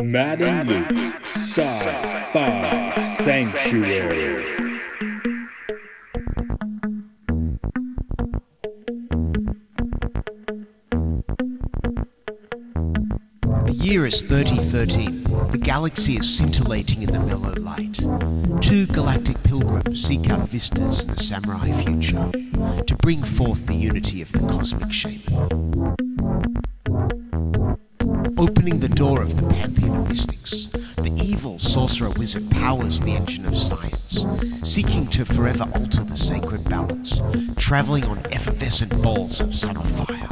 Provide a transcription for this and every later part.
Matt and Luke's Sci-Fi Sanctuary. The year is 3013. The galaxy is scintillating in the mellow light. Two galactic pilgrims seek out vistas in the samurai future to bring forth the unity of the cosmic shaman. Opening the door of the pantheon of mystics, the evil sorcerer wizard powers the engine of science, seeking to forever alter the sacred balance, traveling on effervescent balls of summer fire.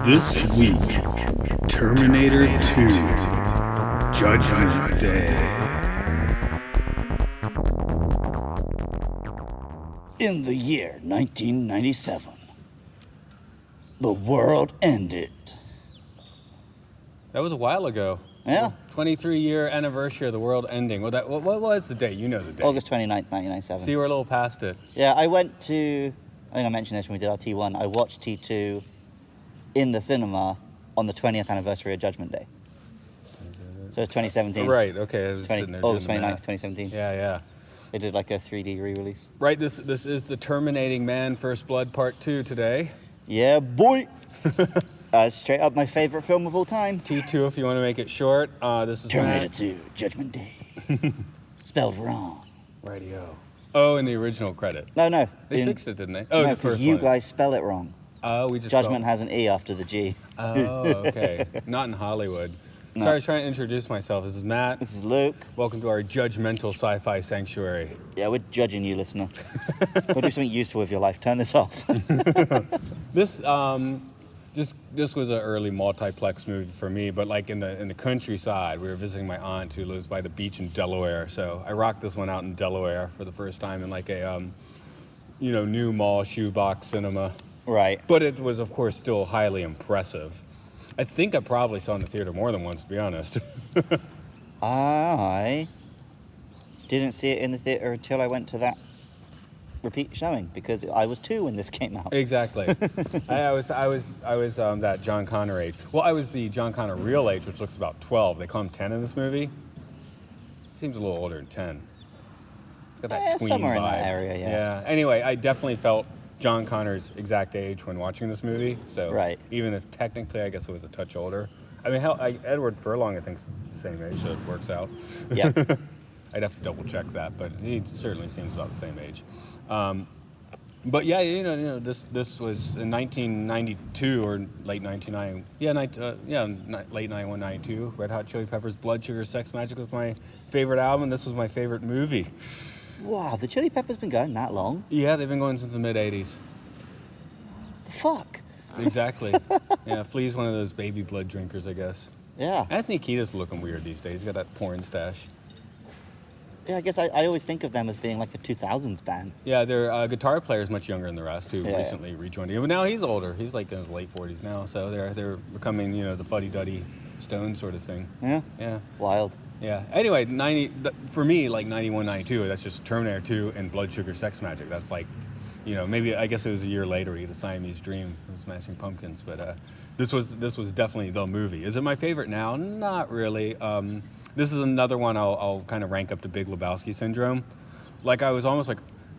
This week, Terminator 2, Judgment Day. In the year 1997, the world ended. That was a while ago. Yeah. 23-year anniversary of the world ending. What was the date? You know the date. August 29th, 1997. See, we're a little past it. Yeah, I think I mentioned this when we did our T1. I watched T2 in the cinema on the 20th anniversary of Judgment Day. So it's 2017. Right, okay. I was sitting there August doing the 29th, math. 2017. Yeah. They did like a 3D re-release. Right, this is the Terminating Man First Blood Part 2 today. Yeah, boy! Straight up my favorite film of all time. T2 if you want to make it short. This is Terminator Matt. 2, Judgment Day. Spelled wrong. Radio. Oh, in the original credit. No. They fixed it, didn't they? Oh, no, the because first you one. guys spell it wrong. Oh, we just Judgment has an E after the G. Oh, okay. Not in Hollywood. No. Sorry, I was trying to introduce myself. This is Matt. This is Luke. Welcome to our judgmental sci-fi sanctuary. Yeah, we're judging you, listener. Go do something useful with your life. Turn this off. This was an early multiplex movie for me, but like in the countryside. We were visiting my aunt who lives by the beach in Delaware, so I rocked this one out in Delaware for the first time in like a new mall shoebox cinema. Right. But it was, of course, still highly impressive. I think I probably saw it in the theater more than once, to be honest. I didn't see it in the theater until I went to that repeat showing because I was 2 when this came out. Exactly. I was that John Connor age. Well, I was the John Connor real age, which looks about 12. They call him 10 in this movie. Seems a little older than 10. It's got that tween somewhere vibe. in that area, yeah. Anyway, I definitely felt John Connor's exact age when watching this movie. So right. Even if technically I guess it was a touch older. I mean, Edward Furlong I think's the same age, so it works out. Yeah. I'd have to double check that, but he certainly seems about the same age. But yeah, this was in 1992 or late 1990. Late 91, 92. Red Hot Chili Peppers' Blood Sugar Sex Magic was my favorite album. This was my favorite movie. Wow, the Chili Peppers been going that long? Yeah, they've been going since the mid-'80s. The fuck? Exactly. Yeah, Flea's one of those baby blood drinkers, I guess. Yeah. Anthony Kiedis looking weird these days. He's got that porn stash. Yeah, I guess I always think of them as being like a 2000s band. Yeah, their guitar player is much younger than the rest, who recently rejoined him. But now he's older. He's like in his late 40s now, so they're becoming, the fuddy-duddy Stone sort of thing. Yeah? Yeah. Wild. Yeah. Anyway, for me, like 91, 92, that's just Terminator 2 and Blood Sugar Sex Magic. That's like, maybe I guess it was a year later. He had a Siamese Dream, Smashing Pumpkins. But this was definitely the movie. Is it my favorite now? Not really. This is another one I'll kind of rank up to Big Lebowski syndrome. Like I was almost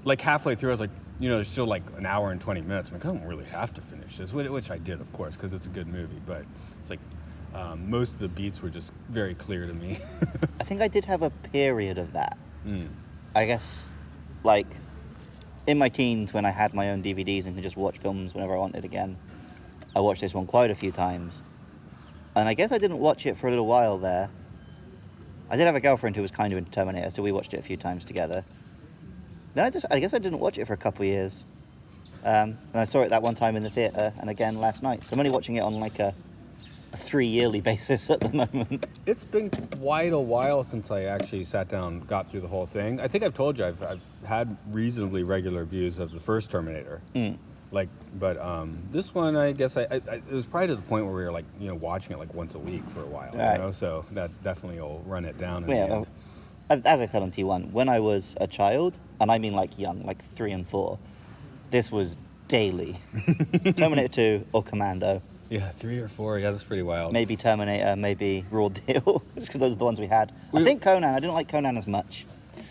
like halfway through, I was like, there's still like an hour and 20 minutes. I'm like, I don't really have to finish this, which I did, of course, because it's a good movie. But it's like most of the beats were just very clear to me. I think I did have a period of that. I guess, like, in my teens when I had my own DVDs and could just watch films whenever I wanted again, I watched this one quite a few times. And I guess I didn't watch it for a little while there. I did have a girlfriend who was kind of into Terminator, so we watched it a few times together. Then I guess I didn't watch it for a couple of years. And I saw it that one time in the theater and again last night. So I'm only watching it on like a 3-yearly basis at the moment. It's been quite a while since I actually sat down and got through the whole thing. I think I've told you I've had reasonably regular views of the first Terminator. But this one, I guess it was probably to the point where we were like, watching it like once a week for a while. Right. So that definitely will run it down. In the end. As I said on T1, when I was a child, and I mean like young, like 3 and 4, this was daily. Terminator 2 or Commando. Yeah, 3 or 4. Yeah, that's pretty wild. Maybe Terminator, maybe Raw Deal, just because those are the ones we had. I think Conan. I didn't like Conan as much.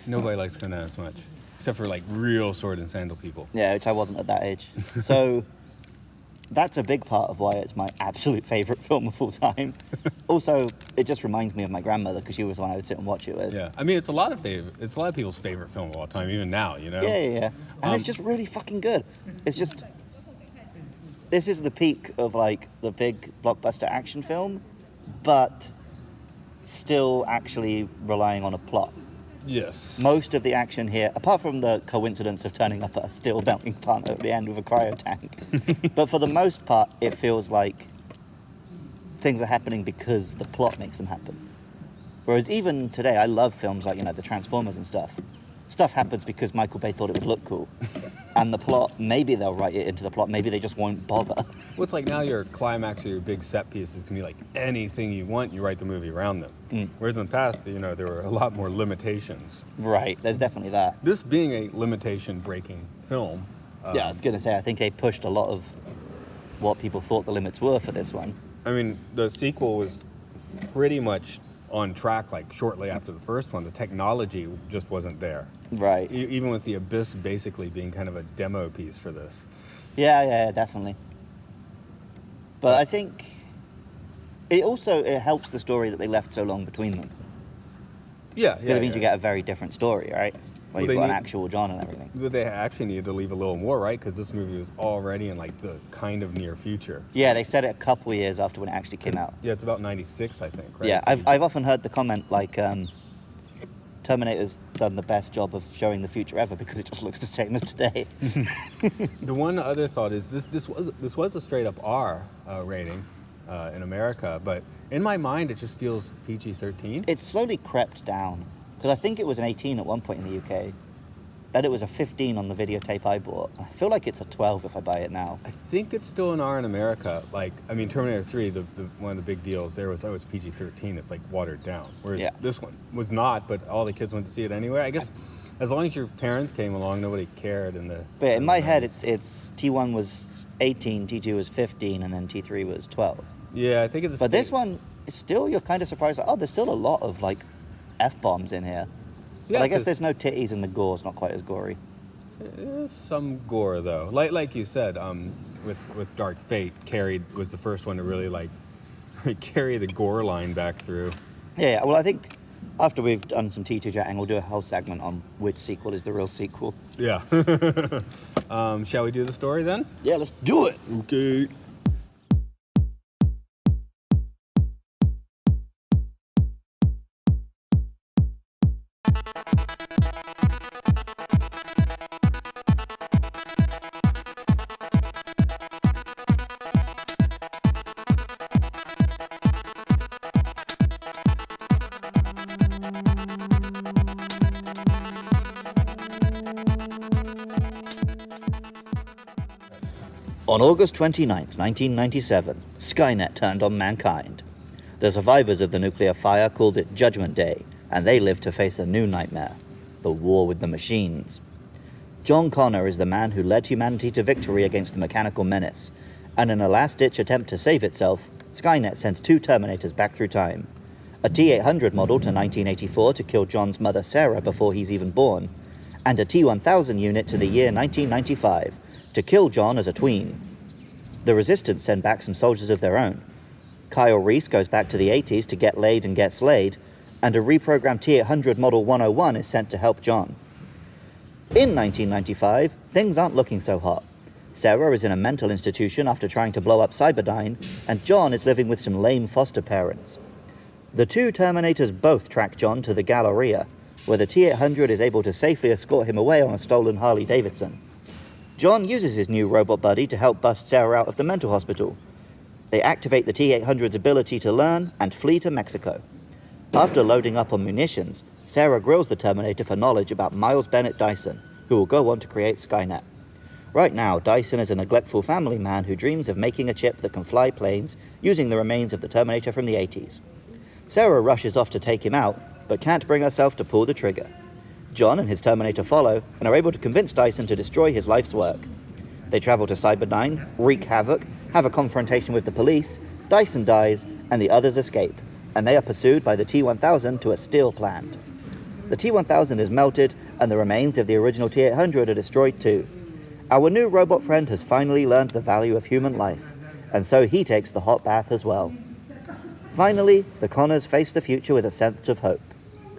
Nobody likes Conan as much, except for like real sword and sandal people. Yeah, which I wasn't at that age. So that's a big part of why it's my absolute favourite film of all time. Also, it just reminds me of my grandmother because she was the one I would sit and watch it with. Yeah, I mean, it's a lot of people's favorite film of all time, even now, you know? Yeah. And it's just really fucking good. It's just, this is the peak of like the big blockbuster action film, but still actually relying on a plot. Yes. Most of the action here, apart from the coincidence of turning up at a steel melting plant at the end with a cryo tank, but for the most part, it feels like things are happening because the plot makes them happen. Whereas even today, I love films like, the Transformers and stuff. Stuff happens because Michael Bay thought it would look cool. And the plot, maybe they'll write it into the plot, maybe they just won't bother. Well, it's like now your climax or your big set pieces can be like anything you want, you write the movie around them. Whereas in the past, there were a lot more limitations. Right, there's definitely that. This being a limitation-breaking film. Yeah, I was going to say, I think they pushed a lot of what people thought the limits were for this one. I mean, the sequel was pretty much on track, like shortly after the first one. The technology just wasn't there. Right. Even with the Abyss basically being kind of a demo piece for this. Yeah, definitely. But I think it helps the story that they left so long between them. Yeah. Because it means you get a very different story, right? Where you've got an actual John and everything. They actually needed to leave a little more, right? Because this movie was already in like the kind of near future. Yeah, they said it a couple of years after when it actually came out. Yeah, it's about 96, I think, right? Yeah, I've often heard the comment like Terminator's done the best job of showing the future ever because it just looks the same as today. The one other thought is this was a straight up R rating in America, but in my mind it just feels PG-13. It's slowly crept down because I think it was an 18 at one point in the UK. Then it was a 15 on the videotape I bought. I feel like it's a 12 if I buy it now. I think it's still an R in America. Like, I mean, Terminator 3, one of the big deals there was, PG-13. It's like watered down. Whereas this one was not, but all the kids went to see it anyway. I guess as long as your parents came along, nobody cared. But in my head, it's T1 was 18, T2 was 15, and then T3 was 12. Yeah, I think it's. But this one, it's still, you're kind of surprised. Like, there's still a lot of like F-bombs in here. Yeah, but I guess there's no titties and the gore's not quite as gory. There's some gore though. Like you said, with Dark Fate, Carrie was the first one to really like carry the gore line back through. Yeah, well I think after we've done some T2 chatting, we'll do a whole segment on which sequel is the real sequel. Yeah. Shall we do the story then? Yeah, let's do it. Okay. On August 29th, 1997, Skynet turned on mankind. The survivors of the nuclear fire called it Judgment Day, and they lived to face a new nightmare, the war with the machines. John Connor is the man who led humanity to victory against the mechanical menace, and in a last-ditch attempt to save itself, Skynet sends 2 Terminators back through time. A T-800 model to 1984 to kill John's mother Sarah before he's even born, and a T-1000 unit to the year 1995 to kill John as a tween. The Resistance send back some soldiers of their own. Kyle Reese goes back to the 80s to get laid and get slayed, and a reprogrammed T-800 Model 101 is sent to help John. In 1995, things aren't looking so hot. Sarah is in a mental institution after trying to blow up Cyberdyne, and John is living with some lame foster parents. The 2 Terminators both track John to the Galleria, where the T-800 is able to safely escort him away on a stolen Harley-Davidson. John uses his new robot buddy to help bust Sarah out of the mental hospital. They activate the T-800's ability to learn and flee to Mexico. After loading up on munitions, Sarah grills the Terminator for knowledge about Miles Bennett Dyson, who will go on to create Skynet. Right now, Dyson is a neglectful family man who dreams of making a chip that can fly planes using the remains of the Terminator from the 80s. Sarah rushes off to take him out, but can't bring herself to pull the trigger. John and his Terminator follow and are able to convince Dyson to destroy his life's work. They travel to Cyberdyne, wreak havoc, have a confrontation with the police, Dyson dies, and the others escape, and they are pursued by the T-1000 to a steel plant. The T-1000 is melted, and the remains of the original T-800 are destroyed too. Our new robot friend has finally learned the value of human life, and so he takes the hot bath as well. Finally, the Connors face the future with a sense of hope.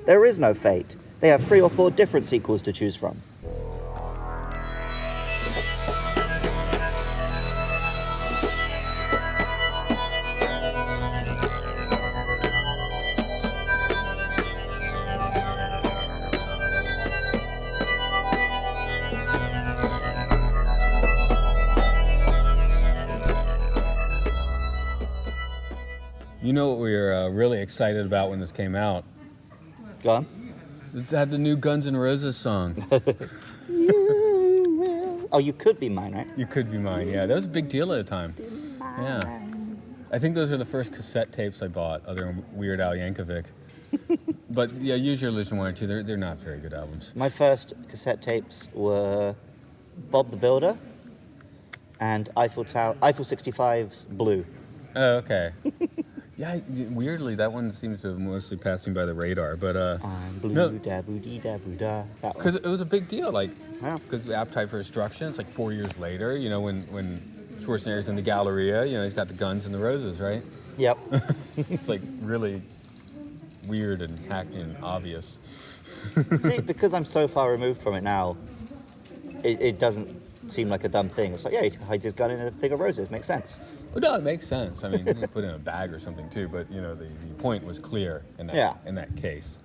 There is no fate. They have 3 or 4 different sequels to choose from. You know what we were really excited about when this came out? Go on. It had the new Guns N' Roses song. Oh, You Could Be Mine, right? You Could Be Mine, yeah. That was a big deal at the time. Yeah. I think those are the first cassette tapes I bought, other than Weird Al Yankovic. But yeah, Use Your Illusion 1 and 2, they're not very good albums. My first cassette tapes were Bob the Builder and Eiffel 65's Blue. Oh, okay. Yeah, weirdly, that one seems to have mostly passed me by the radar, but I'm blue, no, da-boo-dee-da-boo-da. That one. because it was a big deal, like, Yeah. because Appetite for Destruction, it's like 4 years later, you know, when Schwarzenegger's in the Galleria, you know, he's got the guns and the roses, right? Yep. It's like really weird and hacky and obvious. See, because I'm so far removed from it now, it doesn't seem like a dumb thing. It's like, yeah, he hides his gun in a thing of roses. Makes sense. Well, no, it makes sense. I mean, you can put it in a bag or something too, but you know, the point was clear in that case.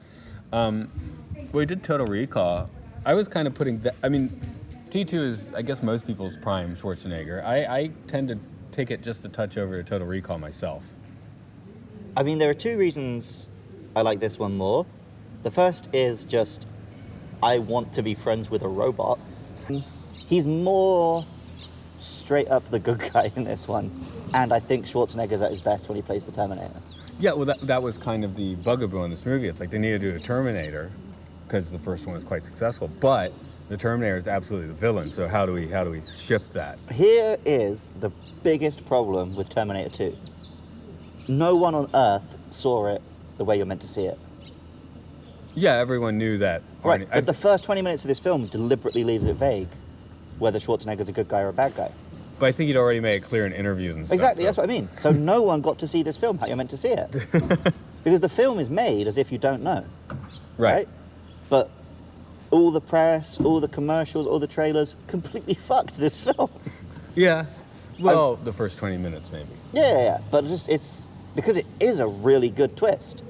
We did Total Recall. I was kind of putting that. I mean, T2 is, I guess, most people's prime Schwarzenegger. I tend to take it just a touch over to Total Recall myself. I mean, there are 2 reasons I like this one more. The first is just I want to be friends with a robot. He's more straight up the good guy in this one, and I think Schwarzenegger's at his best when he plays the Terminator. Yeah, well, that was kind of the bugaboo in this movie. It's like they needed to do a Terminator because the first one was quite successful, but the Terminator is absolutely the villain. So how do we shift that? Here is the biggest problem with Terminator 2. No one on Earth saw it the way you're meant to see it. Yeah, everyone knew that. Right, but the first 20 minutes of this film deliberately leaves it vague whether Schwarzenegger's a good guy or a bad guy. But I think he'd already made it clear in interviews and stuff. Exactly, so. that's what I mean. So no one got to see this film how you're meant to see it. Because the film is made as if you don't know. Right? But all the press, all the commercials, all the trailers completely fucked this film. Yeah. Well, the first 20 minutes maybe. Yeah. But it's because it is a really good twist.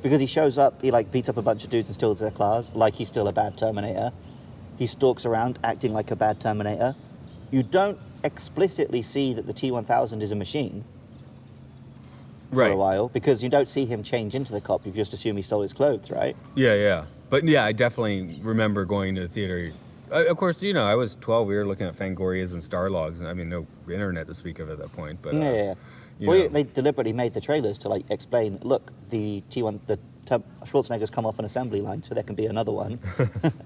Because he shows up, he like beats up a bunch of dudes and steals their cars, like he's still a bad Terminator. He stalks around acting like a bad Terminator. You don't explicitly see that the T-1000 is a machine for a while, because you don't see him change into the cop. You just assume he stole his clothes, right? Yeah. But yeah, I definitely remember going to the theater. Of course, you know, I was 12. We were looking at Fangorias and Starlogs, and I mean, no internet to speak of at that point. But yeah. Well, they deliberately made the trailers to like explain. Look, Schwarzenegger's come off an assembly line, so there can be another one.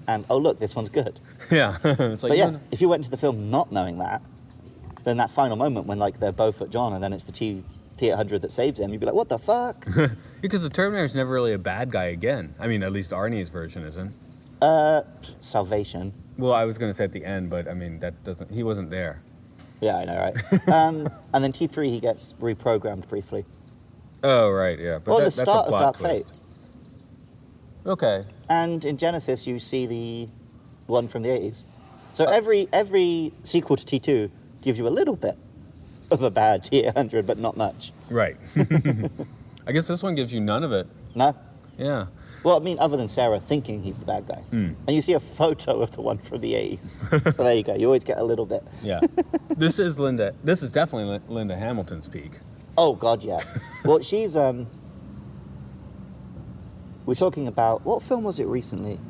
And oh look, this one's good. Yeah. It's like, but yeah, if you went into the film not knowing that, then that final moment when like they're both at John and then it's the T-800 that saves him, you'd be like, what the fuck? Because the Terminator's never really a bad guy again. I mean, at least Arnie's version isn't. Salvation. Well, I was going to say at the end, but I mean, he wasn't there. Yeah, I know, right? And then T3, he gets reprogrammed briefly. Oh, right, yeah. But the start that's a plot of Dark twist. Fate. Okay. And in Genesis, you see the one from the 80s. So every sequel to T2 gives you a little bit of a bad T-800, but not much. Right. I guess this one gives you none of it. No? Yeah. Well, I mean, other than Sarah thinking he's the bad guy. And you see a photo of the one from the 80s. So there you go. You always get a little bit. Yeah. This is definitely Linda Hamilton's peak. Oh, God, yeah. Well, she's, we're talking about, what film was it recently?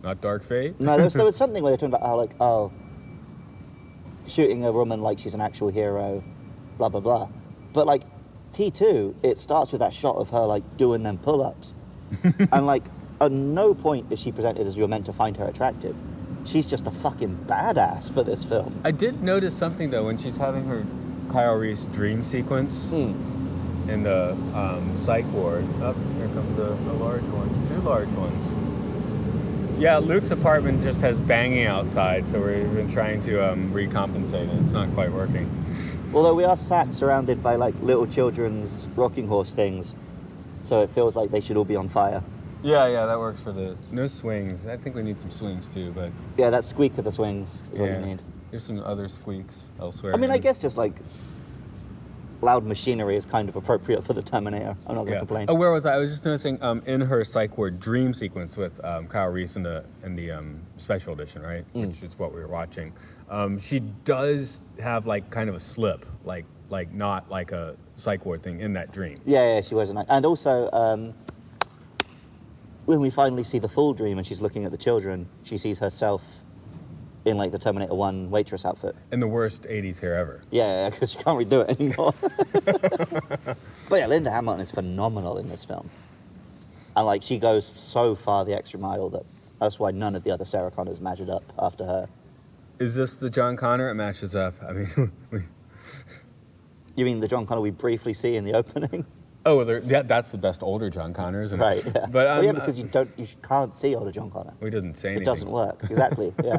Not Dark Fate? No, there was something where they're talking about how, shooting a woman like she's an actual hero, blah, blah, blah. But, like, T2, it starts with that shot of her, like, doing them pull-ups. And, like, at no point is she presented as you're meant to find her attractive. She's just a fucking badass for this film. I did notice something, though, when she's having her Kyle Reese dream sequence in the psych ward. Oh, here comes a large one. 2 large ones. Yeah, Luke's apartment just has banging outside, so we've been trying to recompensate, and it's not quite working. Although we are sat surrounded by like little children's rocking horse things, so it feels like they should all be on fire. Yeah, that works for the... No swings. I think we need some swings too, but... Yeah, that squeak of the swings is what you need. There's some other squeaks elsewhere. I mean, I guess just like loud machinery is kind of appropriate for the Terminator. I'm not going to complain. Oh, where was I? I was just noticing in her psych ward dream sequence with Kyle Reese in the special edition, right? Which is what we were watching. She does have like kind of a slip, like not like a psych ward thing in that dream. Yeah, she wasn't. And also, when we finally see the full dream and she's looking at the children, she sees herself in like the Terminator 1 waitress outfit. In the worst 80s hair ever. Yeah, because she can't redo it anymore. But yeah, Linda Hamilton is phenomenal in this film. And like, she goes so far the extra mile that's why none of the other Sarah Connors measured up after her. Is this the John Connor? It matches up. I mean... You mean the John Connor we briefly see in the opening? Oh, that's the best older John Connor, isn't it? Right, yeah. But, well, yeah, because you can't see older John Connor. We didn't say anything. It doesn't work, exactly, yeah.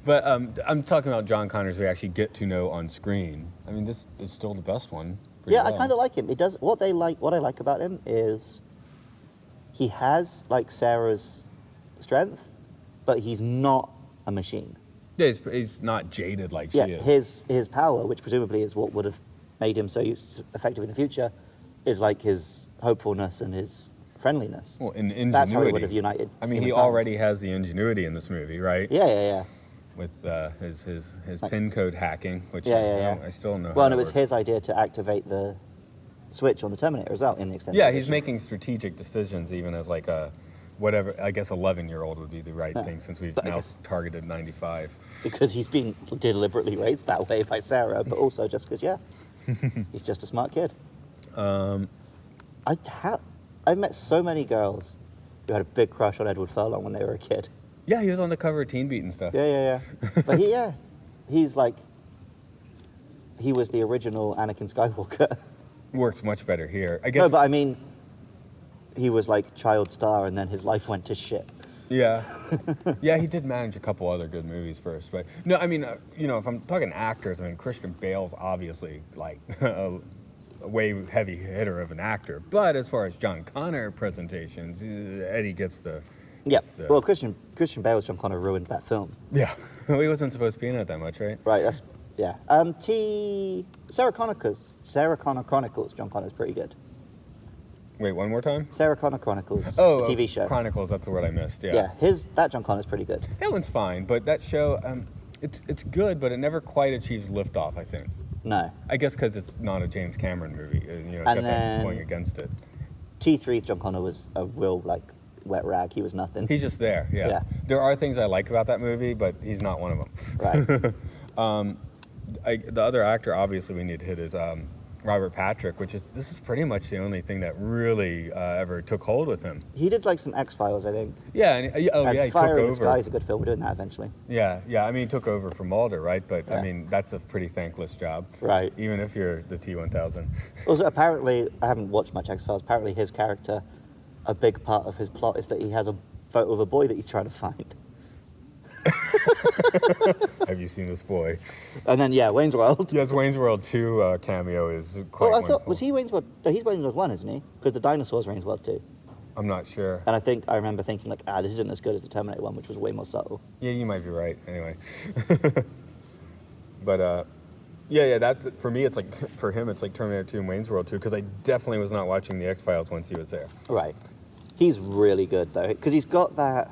But I'm talking about John Connors we actually get to know on screen. I mean, this is still the best one. Yeah, well. I kind of like him. It does what I like about him is he has like Sarah's strength, but he's not a machine. Yeah, he's not jaded like she is. His power, which presumably is what would have made him so effective in the future, is like his hopefulness and his friendliness. Well, and ingenuity. That's how he would have united. I mean, he already has the ingenuity in this movie, right? Yeah. With his pin code hacking, which I still don't know. Well, and it was his idea to activate the switch on the Terminator as well in the extended edition. He's making strategic decisions even as like a whatever. I guess 11-year-old would be the right thing since we've now targeted 95. Because he's been deliberately raised that way by Sarah, but also just because he's just a smart kid. I've met so many girls who had a big crush on Edward Furlong when they were a kid. Yeah, he was on the cover of Teen Beat and stuff. Yeah. But he's like, he was the original Anakin Skywalker. Works much better here, I guess. No, but I mean, he was like child star and then his life went to shit. Yeah. Yeah, he did manage a couple other good movies first, but no, I mean, if I'm talking actors, I mean, Christian Bale's obviously like a way heavy hitter of an actor, but as far as John Connor presentations, Eddie gets the... Yeah, well, Christian Bale's John Connor ruined that film. Yeah, he wasn't supposed to be in it that much, right? Right, Sarah Connor Chronicles, John Connor's pretty good. Wait, one more time? Sarah Connor Chronicles, the TV show. Chronicles, that's the word I missed, yeah. Yeah, that John Connor's pretty good. That one's fine, but that show, it's good, but it never quite achieves liftoff, I think. No. I guess because it's not a James Cameron movie, it's got that going against it. T3 John Connor was a real, like, wet rag. He was nothing. He's just there, yeah. There are things I like about that movie, but he's not one of them. Right. The other actor, obviously, we need to hit is Robert Patrick, this is pretty much the only thing that really ever took hold with him. He did like some X-Files, I think. Yeah, he took Fire in over. the Sky is a good film. We're doing that eventually. Yeah, I mean, he took over from Mulder, right? But I mean, that's a pretty thankless job. Right. Even if you're the T-1000. Also, apparently, I haven't watched much X-Files. Apparently, his character, a big part of his plot is that he has a photo of a boy that he's trying to find. Have you seen this boy? And then, Wayne's World. Yes, Wayne's World 2 cameo is quite wonderful. Was he Wayne's World? No, he's Wayne's World 1, isn't he? Because the dinosaurs Wayne's World 2. I'm not sure. And I remember thinking, like, this isn't as good as the Terminator 1, which was way more subtle. Yeah, you might be right, anyway. But, that, for me, it's like, for him, it's like Terminator 2 and Wayne's World 2, because I definitely was not watching the X-Files once he was there. Right. He's really good, though, because he's got that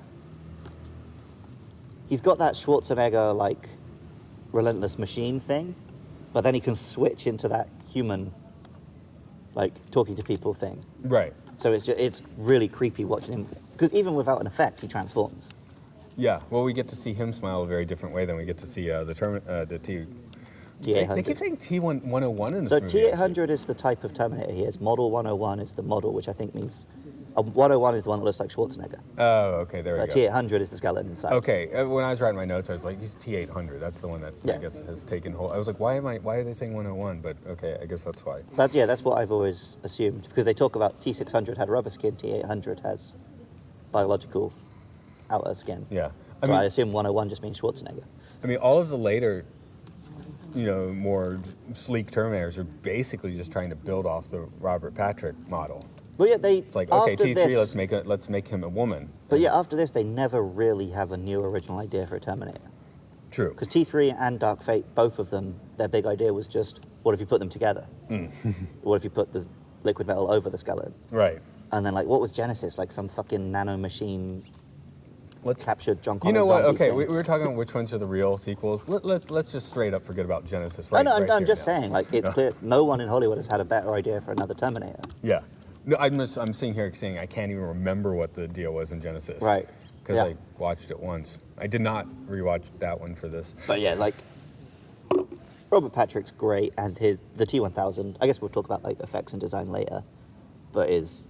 Schwarzenegger, like, relentless machine thing, but then he can switch into that human, like, talking to people thing. Right. So it's really creepy watching him, because even without an effect, he transforms. Yeah, well, we get to see him smile a very different way than we get to see the T-800. They keep saying T-101 in this movie. So T-800 is the type of Terminator he is. Model 101 is the model, which I think means 101 is the one that looks like Schwarzenegger. Oh, okay, there we go. T-800 is the skeleton inside. Okay, when I was writing my notes, I was like, he's T-800. That's the one that I guess has taken hold. I was like, why are they saying 101? But okay, I guess that's why. That's what I've always assumed, because they talk about T-600 had rubber skin, T-800 has biological outer skin. Yeah. I assume 101 just means Schwarzenegger. I mean, all of the later, more sleek Terminators are basically just trying to build off the Robert Patrick model. Well, yeah, It's like, okay, T3, let's make him a woman. But yeah, after this, they never really have a new original idea for a Terminator. True. Because T3 and Dark Fate, both of them, their big idea was just, what if you put them together? What if you put the liquid metal over the skeleton? Right. And then, what was Genesis? Like some fucking nano machine captured John Connor. You know what? zombie Okay, thing. we were talking about which ones are the real sequels. Let's just straight up forget about Genesis. Right. I'm just saying, it's clear no one in Hollywood has had a better idea for another Terminator. Yeah. No, I'm sitting here saying I can't even remember what the deal was in Genesis. Right. Because I watched it once. I did not rewatch that one for this. But yeah, Robert Patrick's great, and the T-1000. I guess we'll talk about effects and design later, but is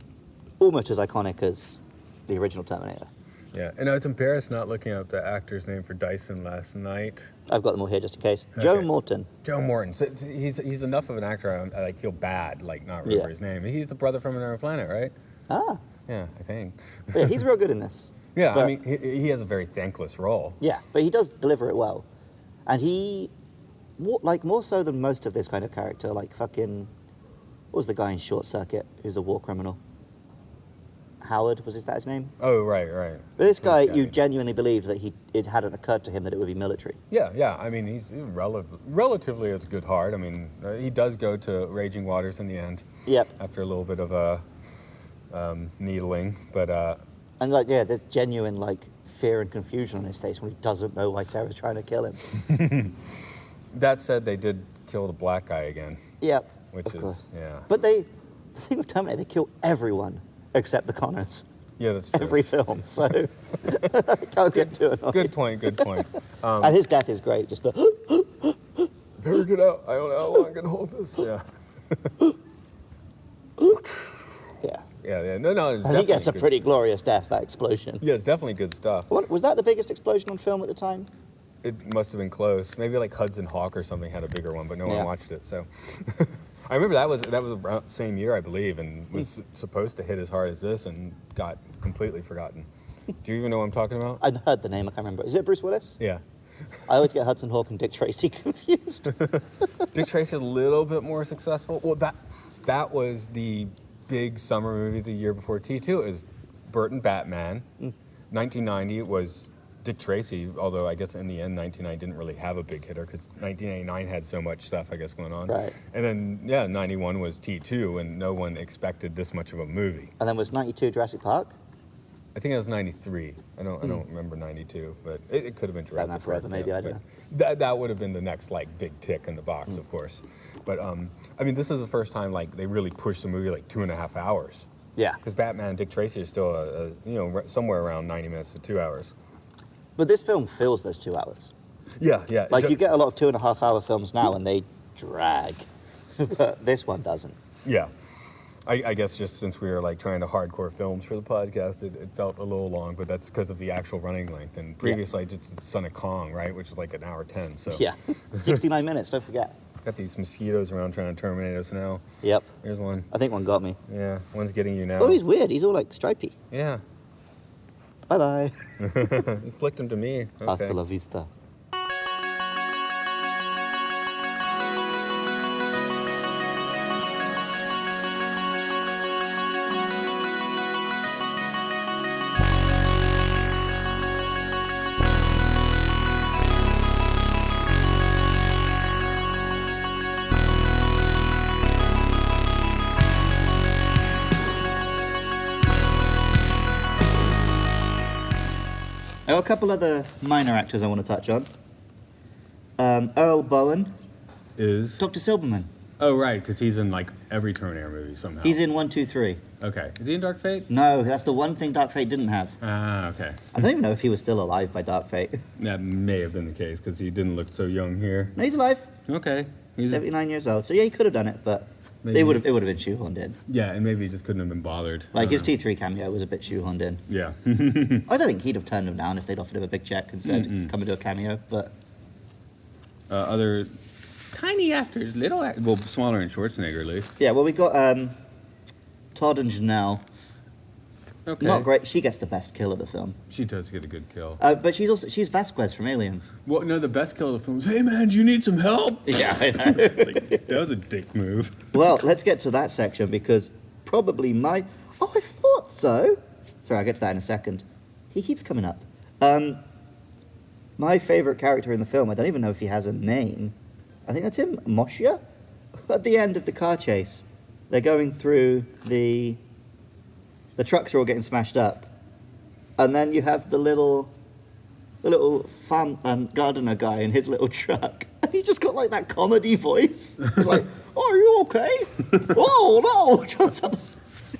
almost as iconic as the original Terminator. Yeah, and I was embarrassed not looking up the actor's name for Dyson last night. I've got them all here just in case. Okay. Joe Morton. Joe Morton. So he's enough of an actor. I feel bad not remember his name. He's the brother from Another Planet, right? Ah. Yeah, I think. But yeah, he's real good in this. Yeah, I mean, he has a very thankless role. Yeah, but he does deliver it well, and he, more so than most of this kind of character, what was the guy in Short Circuit who's a war criminal? Howard, was that his name? Oh, right. But this guy, you genuinely believe that it hadn't occurred to him that it would be military. Yeah. I mean, he's relatively at good heart. I mean, he does go to Raging Waters in the end. Yep. After a little bit of needling, but. And there's genuine fear and confusion on his face when he doesn't know why Sarah's trying to kill him. That said, they did kill the black guy again. Yep. Which is, yeah. But the thing with Terminator, they kill everyone except the Connors. Yeah, that's true. Every film, so can't get too annoyed. Good point. And his death is great, just the... Better get out. I don't know how long I can hold this. Yeah. Yeah. No. I think it's a pretty glorious death, that explosion. Yeah, it's definitely good stuff. Was that the biggest explosion on film at the time? It must have been close. Maybe Hudson Hawk or something had a bigger one, but no one watched it. So I remember that was around the same year, I believe, and was supposed to hit as hard as this and got completely forgotten. Do you even know what I'm talking about? I heard the name, I can't remember. Is it Bruce Willis? Yeah. I always get Hudson Hawk and Dick Tracy confused. Dick Tracy a little bit more successful. Well, that was the big summer movie the year before T2. It was Burton Batman. 1990 was Dick Tracy, although I guess in the end 1990 didn't really have a big hitter because 1989 had so much stuff, I guess, going on. Right. And then, 91 was T2, and no one expected this much of a movie. And then was 92 Jurassic Park? I think it was 93. I don't remember 92, but it could have been Jurassic Batman Forever, maybe, I don't know. That would have been the next big tick in the box, of course. But I mean, this is the first time they really pushed the movie 2.5 hours. Yeah. Because Batman and Dick Tracy are still somewhere around 90 minutes to 2 hours. But this film fills those 2 hours. Yeah. You get a lot of 2.5 hour films now and they drag. But this one doesn't. Yeah. I guess just since we were trying to hardcore films for the podcast, it felt a little long, but that's because of the actual running length. And previously I did Son of Kong, right, which was 1 hour 10. So yeah, 69 minutes. Don't forget. Got these mosquitoes around trying to terminate us now. Yep. There's one. I think one got me. Yeah, one's getting you now. Oh, he's weird. He's all stripy. Yeah. Bye bye. You flicked him to me. Okay. Hasta la vista. I got a couple other minor actors I want to touch on. Earl Bowen Is? Dr. Silberman. Oh, right, because he's in every Terminator movie somehow. He's in 1, 2, 3. Okay. Is he in Dark Fate? No, that's the one thing Dark Fate didn't have. Ah, okay. I don't even know if he was still alive by Dark Fate. That may have been the case because he didn't look so young here. No, he's alive. Okay. He's 79 years old. So yeah, he could have done it, but Maybe. It would have been shoehorned in. Yeah, and maybe he just couldn't have been bothered. Like his T3 cameo was a bit shoehorned in. Yeah. I don't think he'd have turned him down if they'd offered him a big check and said, "Come and do a cameo." But Other tiny actors, well, smaller than Schwarzenegger at least. yeah, well, we got Todd and Janelle. Okay. Not great. She gets the best kill of the film. She does get a good kill. But she's Vasquez from Aliens. Well, no, the best kill of the film is, hey man, do you need some help? Yeah, I know. Like, that was a dick move. Well, let's get to that section because probably I thought so. Sorry, I'll get to that in a second. He keeps coming up. My favourite character in the film, I don't even know if he has a name. I think that's him, Moshe. At the end of the car chase, they're going through the trucks are all getting smashed up. And then you have the little farm gardener guy in his little truck. And he just got like that comedy voice. He's like, "Oh, are you okay?" "Oh, no!" Jumps up.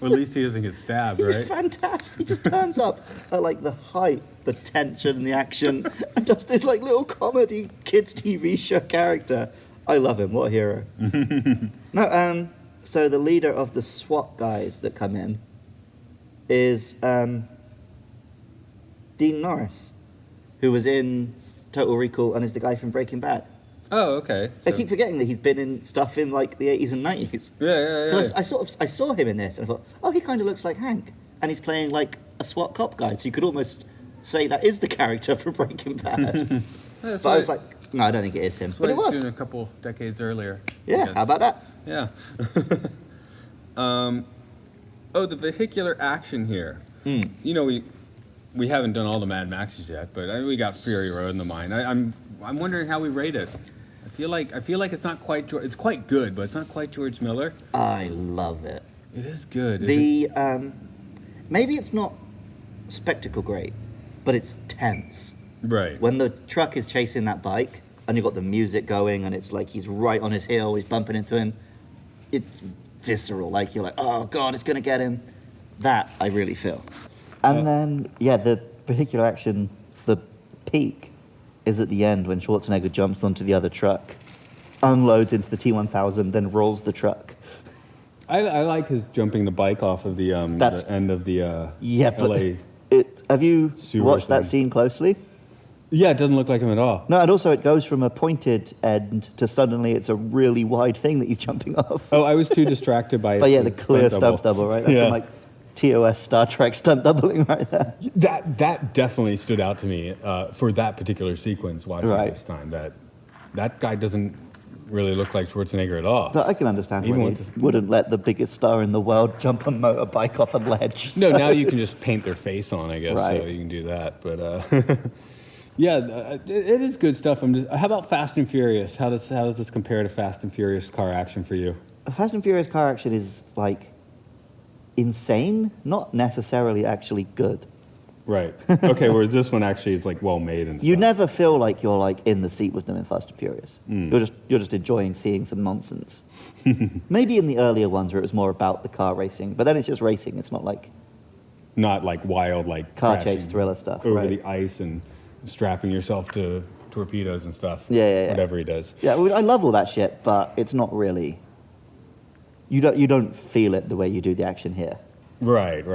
Well, at least he doesn't get stabbed, He's right? fantastic. He just turns up at like the height, the tension, and the action, and does this like little comedy kids TV show character. I love him. What a hero. No, so the leader of the SWAT guys that come in is Dean Norris, who was in Total Recall and is the guy from Breaking Bad. Oh, okay. I keep forgetting that he's been in stuff in like the 80s and 90s. Yeah. Because I saw him in this and I thought, oh, he kind of looks like Hank, and he's playing like a SWAT cop guy, so you could almost say that is the character from Breaking Bad. But I was like, no, I don't think it is him. But it was. Doing a couple decades earlier. Yeah, how about that? Yeah. The vehicular action here. You know, we haven't done all the Mad Maxes yet, but we got Fury Road in the mind. I'm wondering how we rate it. I feel like it's not quite. It's quite good, but it's not quite George Miller. I love it. It is good. Maybe it's not spectacle great, but it's tense. Right. When the truck is chasing that bike and you've got the music going and it's like he's right on his heel, he's bumping into him, it's visceral. Like you're like, oh God, it's going to get him. That I really feel. And then, the vehicular action, the peak is at the end when Schwarzenegger jumps onto the other truck, unloads into the T-1000, then rolls the truck. I like his jumping the bike off of the end of the LA. Have you watched that thing. scene closely? Yeah, it doesn't look like him at all. No, and also it goes from a pointed end to suddenly it's a really wide thing that he's jumping off. Oh, I was too distracted by But the clear stunt double, right? That's some like TOS Star Trek stunt doubling right there. That definitely stood out to me for that particular sequence watching this time. That guy doesn't really look like Schwarzenegger at all. But I can understand why he wouldn't let the biggest star in the world jump a motorbike off a ledge. No, now you can just paint their face on, I guess, Right. so you can do that. But it is good stuff. How about Fast and Furious? How does this compare to Fast and Furious car action for you? Fast and Furious car action is like insane, not necessarily actually good. Right. Okay, whereas this one actually is like well made and stuff. You never feel like you're like in the seat with them in Fast and Furious. You're just enjoying seeing some nonsense. Maybe in the earlier ones where it was more about the car racing, but then it's just racing. It's not like wild like car crashing chase thriller stuff over right? the ice and strapping yourself to torpedoes and stuff. Yeah. Whatever he does. Yeah, I love all that shit, but it's not really. You don't feel it the way you do the action here. Right.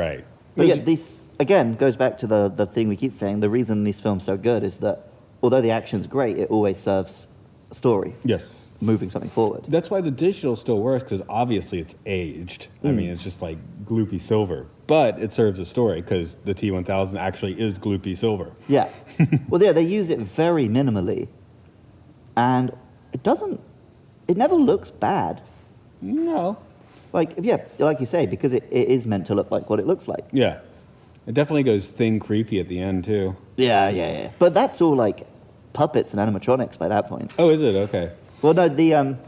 But this again goes back to the thing we keep saying. The reason these films are so good is that although the action's great, it always serves a story. Yes. Moving something forward. That's why the digital still works, because obviously it's aged. I mean, it's just like gloopy silver. But it serves a story, because the T-1000 actually is gloopy silver. Yeah. Well, they use it very minimally. And it never looks bad. No. Like you say, because it is meant to look like what it looks like. Yeah. It definitely goes thin creepy at the end, too. Yeah. But that's all like puppets and animatronics by that point. Oh, is it? Okay. Well, no,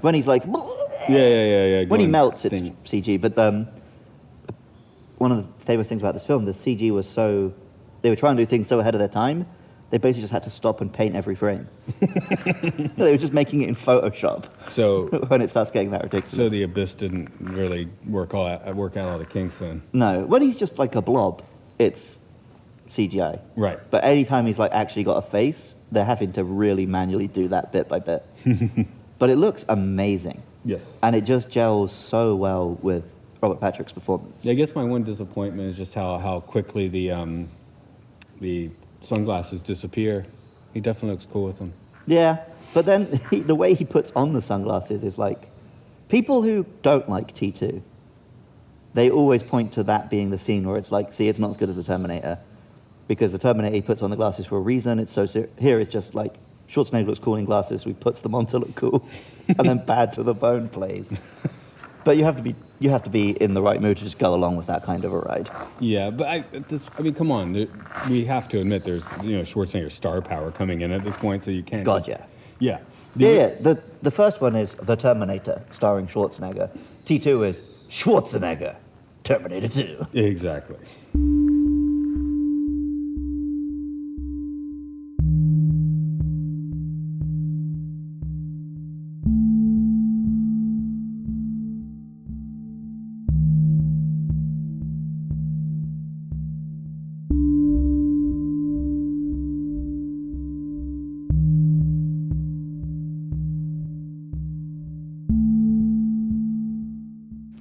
when he's like... Yeah. When he melts, it's CG. But one of the famous things about this film, the CG was so... They were trying to do things so ahead of their time, they basically just had to stop and paint every frame. They were just making it in Photoshop. So when it starts getting that ridiculous. So the Abyss didn't really work out all the kinks then. No, when he's just like a blob, it's CGI. Right. But anytime he's like actually got a face, they're having to really manually do that bit by bit. But it looks amazing. Yes. And it just gels so well with Robert Patrick's performance. Yeah, I guess my one disappointment is just how quickly the sunglasses disappear. He definitely looks cool with them. Yeah, but then the way he puts on the sunglasses is like, people who don't like T2, they always point to that being the scene where it's like, see, it's not as good as the Terminator, because the Terminator, he puts on the glasses for a reason. It's so here it's just like, Schwarzenegger looks cool in glasses, so he puts them on to look cool, and then Bad to the Bone plays. But you have to be in the right mood to just go along with that kind of a ride. Yeah, but I mean, come on. We have to admit there's, Schwarzenegger star power coming in at this point, so you can't. God, yeah. Yeah. The first one is The Terminator, starring Schwarzenegger. T2 is Schwarzenegger, Terminator 2. Exactly.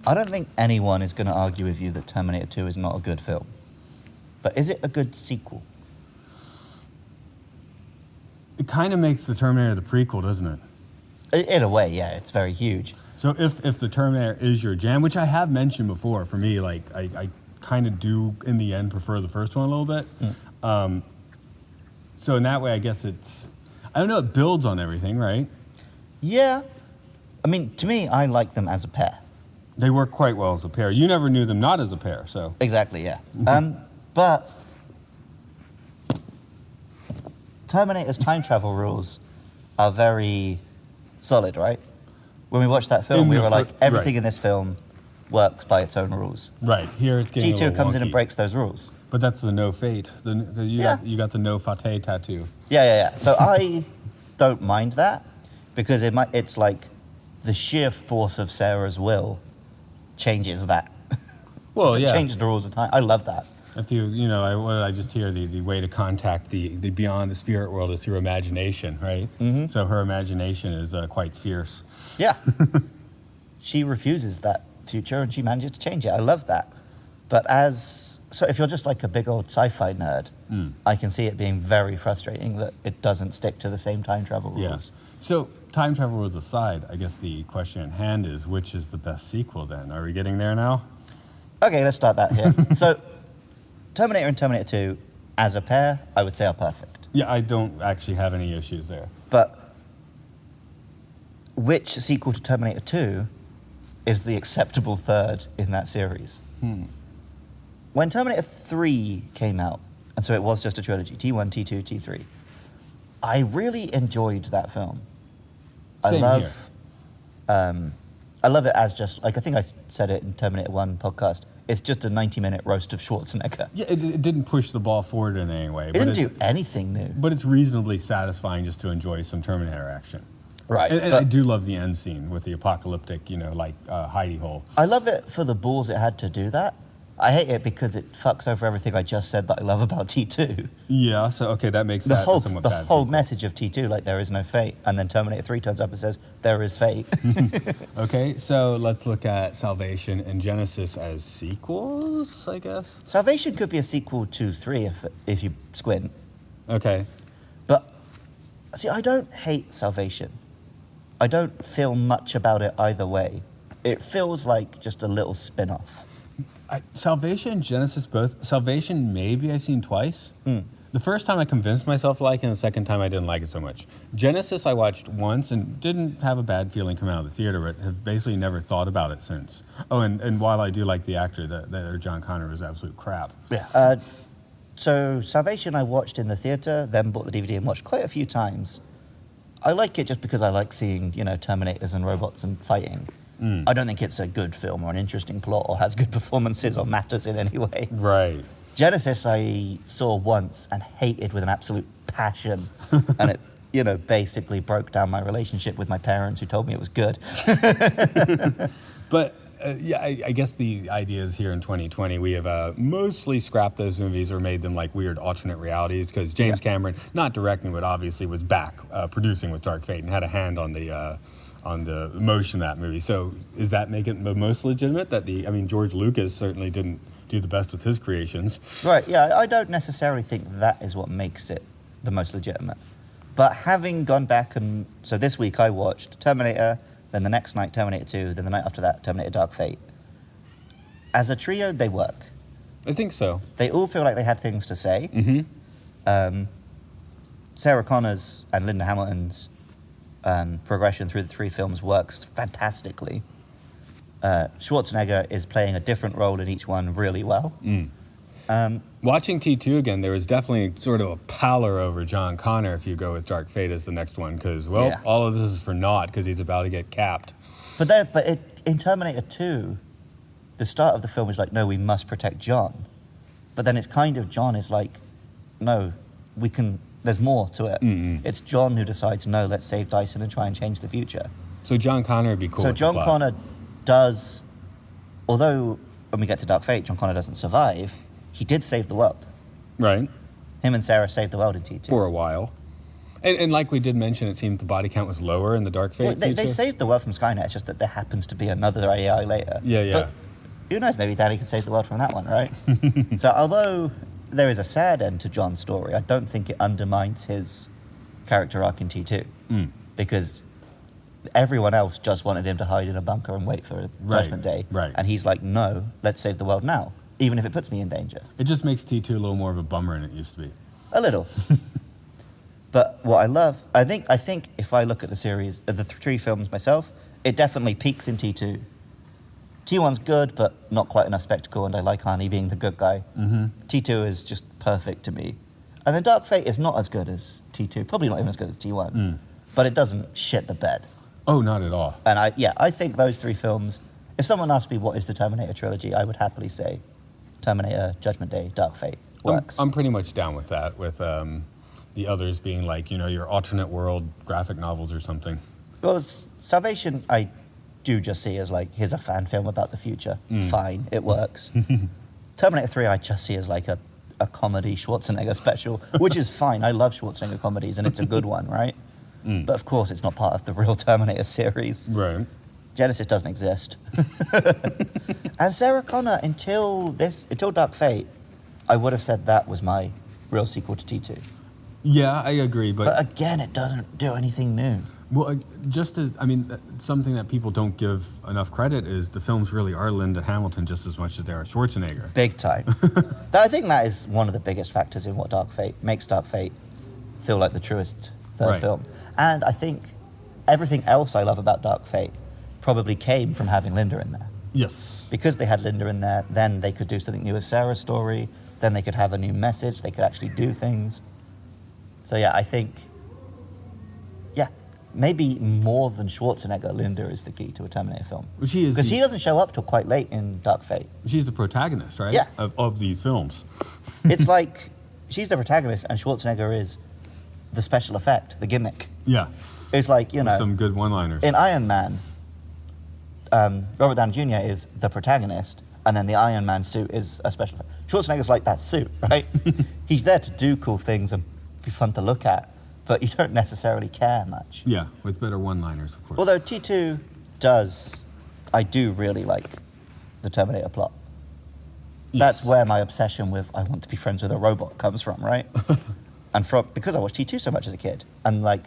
I don't think anyone is going to argue with you that Terminator 2 is not a good film. But is it a good sequel? It kind of makes the Terminator the prequel, doesn't it? In a way, yeah, it's very huge. So if the Terminator is your jam, which I have mentioned before, for me, like, I kind of do, in the end, prefer the first one a little bit. So in that way, I guess it's, I don't know, it builds on everything, right? Yeah. I mean, to me, I like them as a pair. They work quite well as a pair. You never knew them not as a pair, so. Exactly, yeah. But Terminator's time travel rules are very solid, right? When we watched that film, we were like, everything in this film works by its own rules. Right, here it's getting G2 comes in and breaks those rules. But that's the no fate. You got the no fate tattoo. Yeah. So I don't mind that, because it's like the sheer force of Sarah's will changes that. Well, yeah. Changes the rules of time. I love that. If what did I just hear? The way to contact the beyond the spirit world is through imagination, right? Mm-hmm. So her imagination is quite fierce. Yeah. She refuses that future and she manages to change it. I love that. But so if you're just like a big old sci-fi nerd, I can see it being very frustrating that it doesn't stick to the same time travel rules. Yeah. So time travel rules aside, I guess the question at hand is, which is the best sequel then? Are we getting there now? Okay, let's start that here. So Terminator and Terminator 2, as a pair, I would say are perfect. Yeah, I don't actually have any issues there. But which sequel to Terminator 2 is the acceptable third in that series? When Terminator 3 came out, and so it was just a trilogy, T1, T2, T3, I really enjoyed that film. Same here. I love it as just, like, I think I said it in Terminator 1 podcast, it's just a 90-minute roast of Schwarzenegger. Yeah, it didn't push the ball forward in any way. It didn't do anything new. But it's reasonably satisfying just to enjoy some Terminator action. Right. And I do love the end scene with the apocalyptic, hidey hole. I love it for the balls it had to do that. I hate it because it fucks over everything I just said that I love about T2. Yeah, so, okay, that makes that somewhat bad. The whole message of T2, like, there is no fate, and then Terminator 3 turns up and says, there is fate. Okay, so let's look at Salvation and Genesis as sequels, I guess? Salvation could be a sequel to 3 if you squint. Okay. But, see, I don't hate Salvation. I don't feel much about it either way. It feels like just a little spin-off. Salvation and Genesis both. Salvation maybe I've seen twice. The first time I convinced myself to like it, and the second time I didn't like it so much. Genesis I watched once and didn't have a bad feeling coming out of the theater, but have basically never thought about it since. Oh, and while I do like the actor, that John Connor is absolute crap. Yeah. So Salvation I watched in the theater, then bought the DVD and watched quite a few times. I like it just because I like seeing, Terminators and robots and fighting. I don't think it's a good film or an interesting plot or has good performances or matters in any way. Right. Genesis I saw once and hated with an absolute passion. And it, basically broke down my relationship with my parents who told me it was good. But, I guess the idea is here in 2020, we have mostly scrapped those movies or made them like weird alternate realities because James Cameron, not directing, but obviously was back producing with Dark Fate and had a hand on the on the emotion of that movie. So is that make it the most legitimate? George Lucas certainly didn't do the best with his creations. Right, yeah, I don't necessarily think that is what makes it the most legitimate. But having gone back so this week I watched Terminator, then the next night Terminator 2, then the night after that Terminator Dark Fate. As a trio, they work. I think so. They all feel like they had things to say. Mm-hmm. Sarah Connor's and Linda Hamilton's progression through the three films works fantastically. Schwarzenegger is playing a different role in each one really well. Watching T2 again, there was definitely sort of a pallor over John Connor if you go with Dark Fate as the next one, because, all of this is for naught because he's about to get capped. In Terminator 2, the start of the film is like, no, we must protect John. But then it's kind of John is like, no, there's more to it. Mm-hmm. It's John who decides, no, let's save Dyson and try and change the future. So John Connor would be cool. So with John the plot. Connor does, although when we get to Dark Fate, John Connor doesn't survive, he did save the world. Right. Him and Sarah saved the world in T2. For a while. And like we did mention, it seemed the body count was lower in the Dark Fate. Well, they T2. saved the world from Skynet, it's just that there happens to be another AI later. Yeah. But who knows, maybe Danny could save the world from that one, right? So although there is a sad end to John's story, I don't think it undermines his character arc in T2. Because everyone else just wanted him to hide in a bunker and wait for Judgment Day. Right. And he's like, no, let's save the world now, even if it puts me in danger. It just makes T2 a little more of a bummer than it used to be. A little. But what I love, I think if I look at the series, the three films myself, it definitely peaks in T2. T1's good, but not quite enough spectacle, and I like Arnie being the good guy. Mm-hmm. T2 is just perfect to me. And then Dark Fate is not as good as T2, probably not even as good as T1, but it doesn't shit the bed. Oh, not at all. And I think those three films, if someone asked me what is the Terminator trilogy, I would happily say Terminator, Judgment Day, Dark Fate works. I'm pretty much down with that, with the others being like, your alternate world graphic novels or something. Well, Salvation, I do just see as like, here's a fan film about the future. Fine, it works. Terminator 3, I just see as like a comedy Schwarzenegger special, which is fine. I love Schwarzenegger comedies, and it's a good one, right? But of course, it's not part of the real Terminator series. Right. Genesis doesn't exist. And Sarah Connor, until Dark Fate, I would have said that was my real sequel to T2. Yeah, I agree, But again, it doesn't do anything new. Well, something that people don't give enough credit is the films really are Linda Hamilton just as much as they are Schwarzenegger. Big time. I think that is one of the biggest factors in what makes Dark Fate feel like the truest third film. And I think everything else I love about Dark Fate probably came from having Linda in there. Yes. Because they had Linda in there, then they could do something new with Sarah's story, then they could have a new message, they could actually do things. So yeah, I think, maybe more than Schwarzenegger, Linda is the key to a Terminator film. Well, she is. Because she doesn't show up till quite late in Dark Fate. She's the protagonist, right? Yeah. Of these films. It's like, she's the protagonist and Schwarzenegger is the special effect, the gimmick. Yeah. It's like, Some good one-liners. in Iron Man, Robert Downey Jr. is the protagonist, and then the Iron Man suit is a special effect. Schwarzenegger's like that suit, right? He's there to do cool things and be fun to look at, but you don't necessarily care much. Yeah, with better one-liners, of course. Although T2 I do really like the Terminator plot. Yes. That's where my obsession with I want to be friends with a robot comes from, right? And because I watched T2 so much as a kid, and like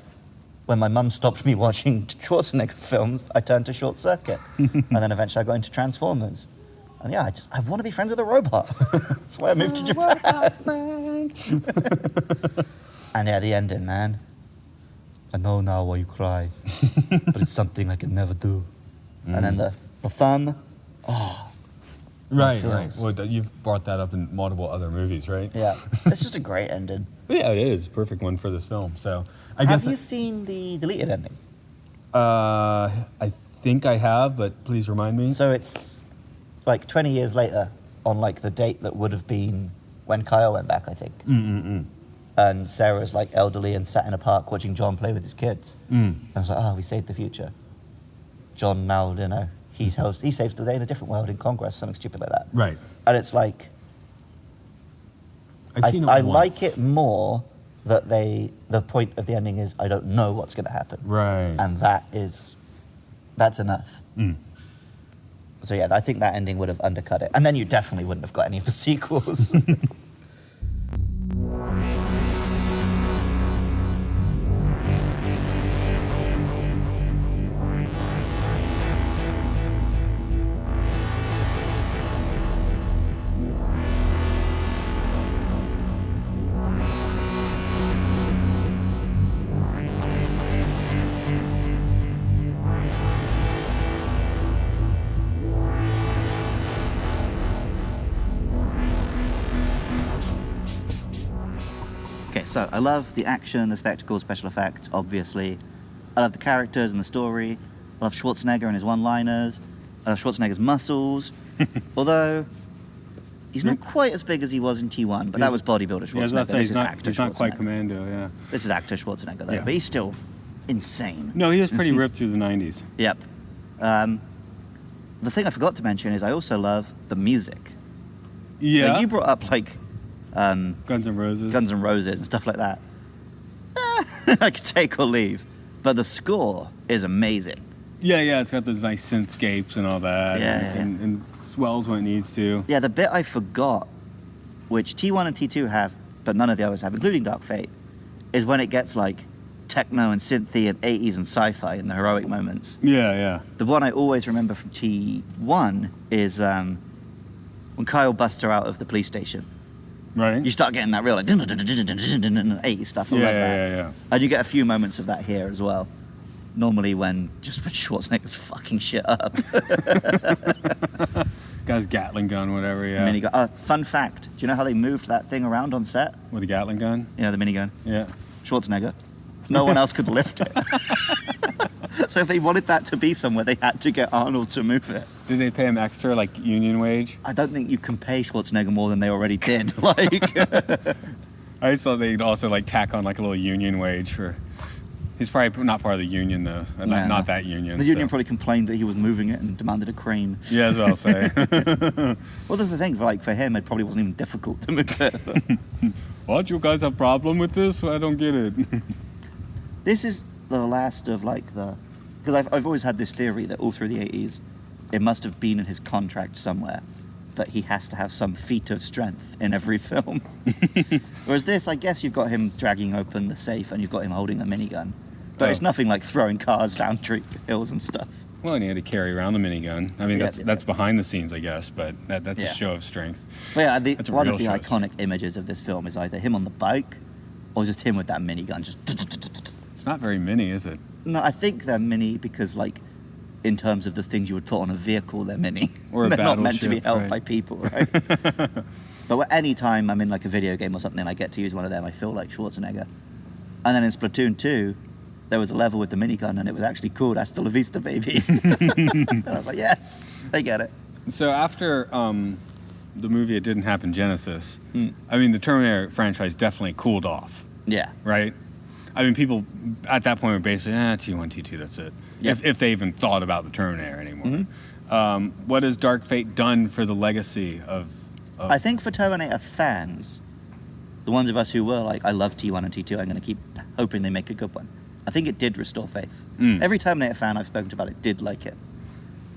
when my mum stopped me watching Schwarzenegger films, I turned to Short Circuit, and then eventually I got into Transformers. And yeah, I want to be friends with a robot. That's why I moved to Japan. And yeah, the ending, man. I know now why you cry, but it's something I can never do. And then the thumb. Right. feels. Well, you've brought that up in multiple other movies, right? Yeah, it's just a great ending. Yeah, it is. Perfect one for this film. So I guess Have you seen the deleted ending? I think I have, but please remind me. So it's like 20 years later on like the date that would have been when Kyle went back, I think. And Sarah's like elderly and sat in a park watching John play with his kids. And I was like, we saved the future. John now, he saves the day in a different world in Congress, something stupid like that. Right. And it's like, I've seen it I once. like it more that the point of the ending is I don't know what's going to happen. Right. And that is That's enough. So yeah, I think that ending would have undercut it. And then you definitely wouldn't have got any of the sequels. Okay, so I love the action, the spectacle, special effects, obviously. I love the characters and the story. I love Schwarzenegger and his one-liners. I love Schwarzenegger's muscles. Although, he's not quite as big as he was in T1, but that was bodybuilder Schwarzenegger. Yeah, I was about to say, This is actor he's not quite Schwarzenegger. commando, yeah. This is actor Schwarzenegger, though, Yeah. but he's still insane. No, he was pretty ripped through the 90s. Yep. The thing I forgot to mention is I also love the music. Yeah. Like, you brought up, like, Guns N' Roses. Guns N' Roses and stuff like that. I could take or leave. But the score is amazing. Yeah, it's got those nice synthscapes and all that. Yeah, And swells when it needs to. Yeah, the bit I forgot, which T1 and T2 have, but none of the others have, including Dark Fate, is when it gets like techno and synthy and 80s and sci-fi in the heroic moments. Yeah. The one I always remember from T1 is when Kyle busts her out of the police station. Right? You start getting that real like 80s stuff. I love that. Yeah. And you get a few moments of that here as well. Normally when Schwarzenegger's fucking shit up. Guy's Gatling gun, whatever, yeah. Minigun. Fun fact. Do you know how they moved that thing around on set? With a Gatling gun? Yeah, the minigun. Yeah. Schwarzenegger. No one else could lift it. So if they wanted that to be somewhere, they had to get Arnold to move it. Did they pay him extra, like union wage? I don't think you can pay Schwarzenegger more than they already did. Like, I just thought they'd also like tack on like a little union wage for. He's probably not part of the union though. Yeah, Not no. that union. The union so. probably complained that he was moving it and demanded a crane. Yeah, as well, I'll say. Well, that's the thing. For him, it probably wasn't even difficult to move it. What? You guys have a problem with this? I don't get it. This is the last of like the... Because I've always had this theory that all through the 80s, it must have been in his contract somewhere that he has to have some feat of strength in every film. Whereas this, I guess you've got him dragging open the safe and you've got him holding a minigun. But it's nothing like throwing cars down hills and stuff. Well, and he had to carry around the minigun. I mean, Yeah, that's behind the scenes, I guess, but that's Yeah. a show of strength. But yeah, That's a one real of the show. iconic images of this film is either him on the bike or just him with that minigun. Just... It's not very mini, is it? No, I think they're mini because, like, in terms of the things you would put on a vehicle, they're mini. Or a they're not meant to be battleship, held right. by people, right? But any time I'm in, like, a video game or something and I get to use one of them, I feel like Schwarzenegger. And then in Splatoon 2, there was a level with the minigun and it was actually called Hasta La Vista, baby. And I was like, yes, I get it. So after the movie It Didn't Happen Genesis, I mean, the Terminator franchise definitely cooled off, Yeah. right? I mean, people at that point were basically, T1, T2, that's it. Yeah. If they even thought about the Terminator anymore. What has Dark Fate done for the legacy of... I think for Terminator fans, the ones of us who were like, I love T1 and T2, I'm going to keep hoping they make a good one. I think it did restore faith. Every Terminator fan I've spoken to about it did like it.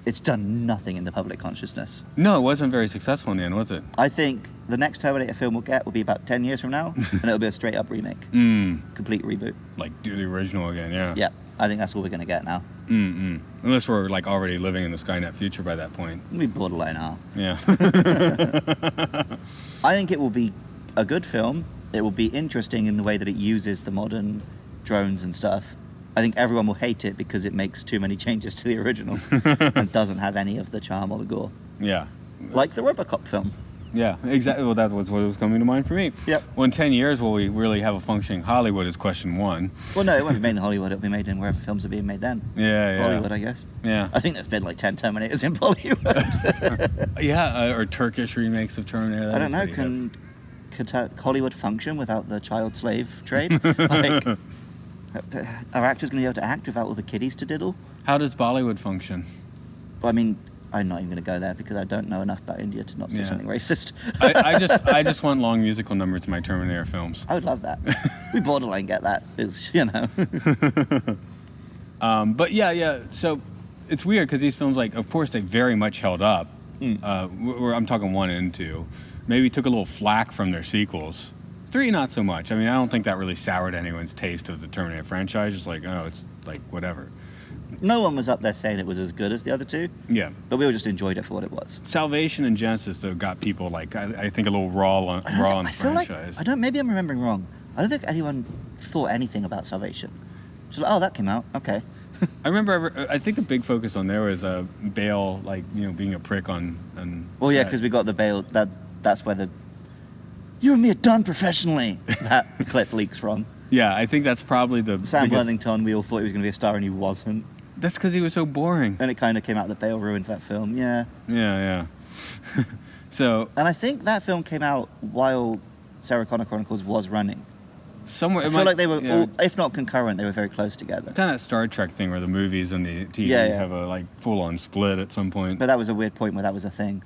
It's done nothing in the public consciousness. No, it wasn't very successful in the end, was it? I think the next Terminator film we'll get will be about 10 years from now, and it'll be a straight-up remake. Complete reboot. Like, do the original again, yeah. Yeah, I think that's all we're going to get now. Unless we're, like, already living in the Skynet future by that point. It'll be borderline R. Yeah. I think it will be a good film. It will be interesting in the way that it uses the modern drones and stuff. I think everyone will hate it because it makes too many changes to the original and doesn't have any of the charm or the gore. Yeah. Like the RoboCop film. Yeah, exactly. Well, that was what was coming to mind for me. Yep. Well, in 10 years, will we really have a functioning Hollywood is question one. Well, no, it won't be made in Hollywood. It'll be made in wherever films are being made then. Yeah. Bollywood, I guess. Yeah. I think there's been like 10 Terminators in Bollywood. Yeah, or Turkish remakes of Terminator. I don't know. Could Hollywood function without the child slave trade? Like, are actors going to be able to act without all the kiddies to diddle? How does Bollywood function? I mean, I'm not even going to go there because I don't know enough about India to not say Yeah. something racist. I just want long musical numbers to my Terminator films. I would love that. We borderline get that. It's, you know. But yeah. So it's weird because these films, like, of course, they very much held up. I'm talking 1 and 2. Maybe took a little flack from their sequels. 3, not so much. I mean, I don't think that really soured anyone's taste of the Terminator franchise. Just like, oh, it's like whatever. No one was up there saying it was as good as the other 2. Yeah. But we all just enjoyed it for what it was. Salvation and Genesis, though, got people, like, I think a little raw on the franchise. Maybe I'm remembering wrong. I don't think anyone thought anything about Salvation. Just like, oh, that came out. Okay. I remember, I think the big focus on there was Bale, like, being a prick on Well, yeah, set. because we got the Bale, that's where the "you and me are done professionally" that clip leaks from. Yeah, I think that's probably the Sam biggest... Worthington, we all thought he was going to be a star and he wasn't. That's because he was so boring. And it kind of came out that Bale ruined that film, yeah. Yeah. So... And I think that film came out while Sarah Connor Chronicles was running. Somewhere... I feel like they were, all, if not concurrent, they were very close together. Kind of that Star Trek thing where the movies and the TV have a, like, full-on split at some point. But that was a weird point where that was a thing.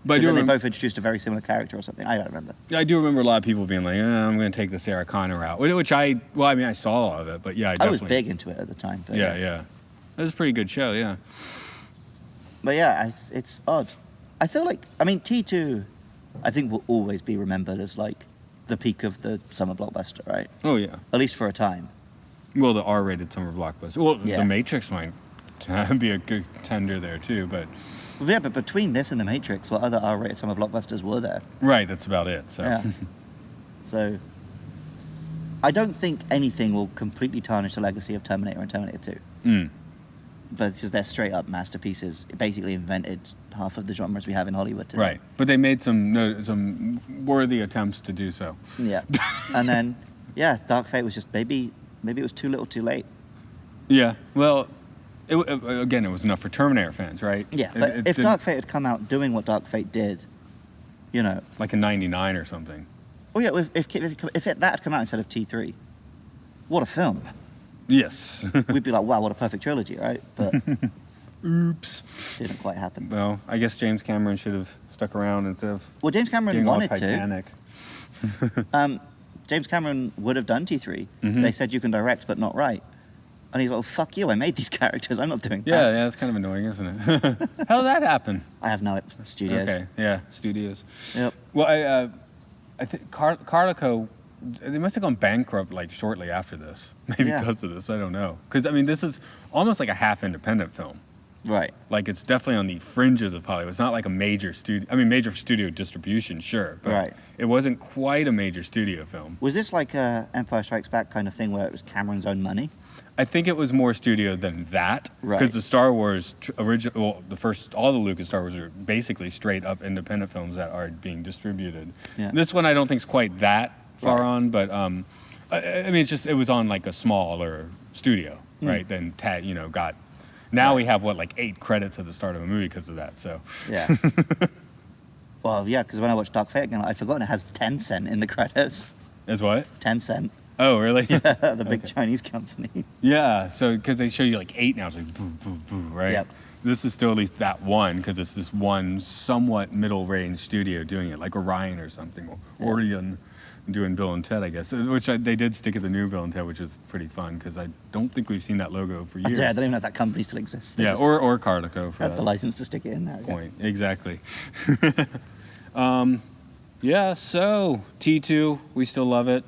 But then they both introduced a very similar character or something. I don't remember. Yeah, I do remember a lot of people being like, I'm going to take the Sarah Connor route. Which I saw a lot of it, but yeah, I definitely... I was big into it at the time. But yeah. It was a pretty good show, yeah. But yeah, it's odd. I feel like, I mean, T2, I think will always be remembered as like the peak of the summer blockbuster, right? Oh, yeah. At least for a time. Well, the R-rated summer blockbuster. Well, yeah. The Matrix might be a good contender there, too, but... Yeah, but between this and The Matrix, what other R-rated summer blockbusters were there? Right, that's about it, so... Yeah. So, I don't think anything will completely tarnish the legacy of Terminator and Terminator 2. But because they're straight-up masterpieces. It basically invented half of the genres we have in Hollywood today. Right, but they made some worthy attempts to do so. Yeah. And then, yeah, Dark Fate was just maybe it was too little too late. Yeah, well... Again, it was enough for Terminator fans, right? Yeah, but if Dark Fate had come out doing what Dark Fate did, like in '99 or something. Oh yeah, if that had come out instead of T3, what a film. Yes. We'd be like, wow, what a perfect trilogy, right? But oops. Didn't quite happen. Well, I guess James Cameron should have stuck around instead of... Well, James Cameron wanted Titanic. to. James Cameron would have done T3. They said you can direct but not write. And he's like, well, fuck you, I made these characters, I'm not doing that. Yeah, that's kind of annoying, isn't it? How did that happen? I have no studios. Okay, yeah, studios. Yep. Well, I think Carlico, they must have gone bankrupt like shortly after this. Maybe because of this, I don't know. Because, I mean, this is almost like a half independent film. Right. Like, it's definitely on the fringes of Hollywood. It's not like a major studio. I mean, major studio distribution, sure. But it wasn't quite a major studio film. Was this like a Empire Strikes Back kind of thing where it was Cameron's own money? I think it was more studio than that. Right. Because the Star Wars all the Lucas Star Wars are basically straight up independent films that are being distributed. Yeah. This one I don't think is quite that far on, but I mean, it was on like a smaller studio, right? Then got... Now we have, 8 credits at the start of a movie because of that, so... Yeah. Well, yeah, because when I watched Dark Fate again, I'd forgotten it has Tencent in the credits. As what? Tencent. Oh, really? Yeah, the big Chinese company. Yeah, so because they show you 8 now, it's like boo, boo, boo, right? Yep. This is still at least that one because it's this one somewhat middle-range studio doing it, like Orion or something, or Orion doing Bill and Ted, I guess, which they did stick at the new Bill and Ted, which is pretty fun because I don't think we've seen that logo for years. Yeah, I don't even know if that company still exists. They or Cardico for had the license to stick it in there. Point, exactly. Yeah, so T2, we still love it.